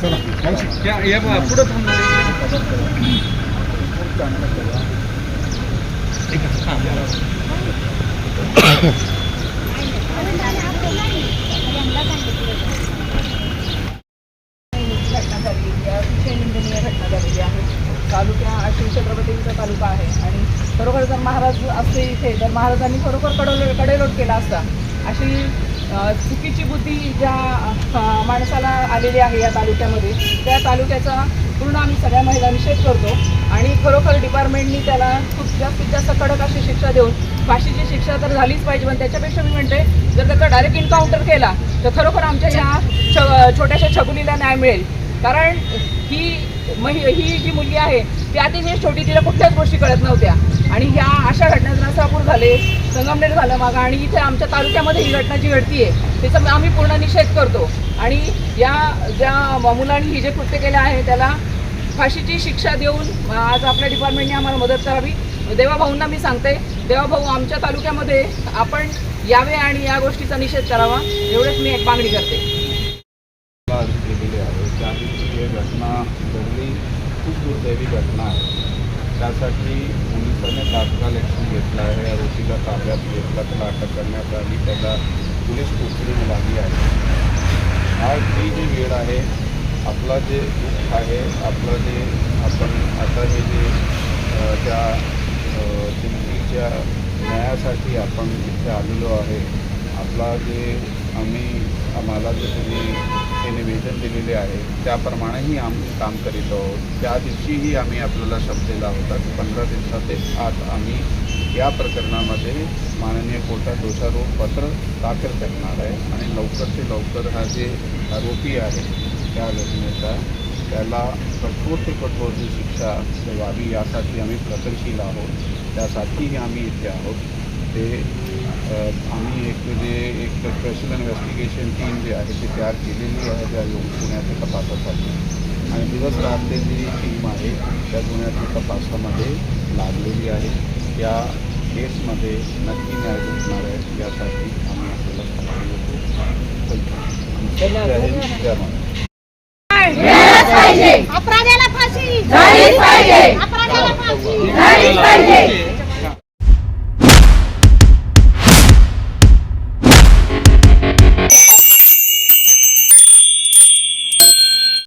पुढे तालुक्या शिवछत्रपतींचा तालुका आहे आणि खरोखर जर महाराज असते इथे तर महाराजांनी खरोखर कडेलोट केला असता अशी चुकीची बुद्धी ज्या माणसाला आलेली आहे या तालुक्यामध्ये त्या तालुक्याचा पूर्ण आम्ही सगळ्या महिला निषेध करतो आणि खरोखर डिपार्टमेंटनी त्याला खूप जास्तीत जास्त कडक अशी शिक्षा देऊन फाशीची शिक्षा तर झालीच पाहिजे. पण त्याच्यापेक्षा मी म्हणते जर त्याचा डायरेक्ट एन्काउंटर केला तर खरोखर आमच्या ह्या छोट्याशा छकुलीला न्याय मिळेल. कारण ही जी मुलगी आहे ती अतिशय छोटी, तिला कुठल्याच गोष्टी कळत नव्हत्या आणि ह्या अशा घटना नसापूर झाले, संगमनेर झालं मागं आणि इथे आमच्या तालुक्यामध्ये ही घटना जी घडती आहे त्याचा आम्ही पूर्ण निषेध करतो आणि या ज्या मुलांनी ही जे कृत्य केले आहे त्याला फाशीची शिक्षा देऊन आज आपल्या डिपार्टमेंटने आम्हाला मदत करावी. देवाभाऊंना मी सांगते, देवाभाऊ आमच्या तालुक्यामध्ये आपण यावे आणि या गोष्टीचा निषेध करावा एवढेच मी एक मागणी करते. घटना घडली खूप दुर्दैवी घटना आहे. त्यासाठी पोलिसांनी तात्काळ ॲक्शन घेतला आहे. आरोपीला ताब्यात घेतला, त्याला अटक करण्यात आली, त्याला पोलीस कोठडी लागली आहे. आज ही जी वेळ आहे, आपला जे दुःख आहे, आपलं जे आपण आता हे जे त्या मुलीच्या न्यायासाठी आपण इथे आलेलो आहे, आपला जे आम्हाला जे तुम्ही हे निवेदन दिलेले आहे त्याप्रमाणेही आम्ही काम करीत आहोत. त्या दिवशीही आम्ही आपल्याला शब्द दिला होता की 15 दिवसात आत आम्ही या प्रकरणामध्ये माननीय कोर्टात दोषारोप पत्र दाखल करणार आहे आणि लवकर ते लवकर हा जे आरोपी आहे त्या घटनेचा त्याला कठोर ते कठोर शिक्षा व्हावी यासाठी आम्ही प्रयत्नशील आहोत. त्यासाठीही आम्ही इथे आहोत. ते आम्ही एक स्पेशल इन्व्हेस्टिगेशन टीम जी आहे ती तयार केलेली आहे त्या गुन्ह्याच्या तपासासाठी आणि दिवस रात्र जी टीम आहे त्या गुन्ह्याच्या तपासामध्ये लागलेली आहे. या केसमध्ये नक्की न्याय भेटणार आहे यासाठी आम्ही आपल्याला खात्री अपराध्याला फाशी झालीच पाहिजे.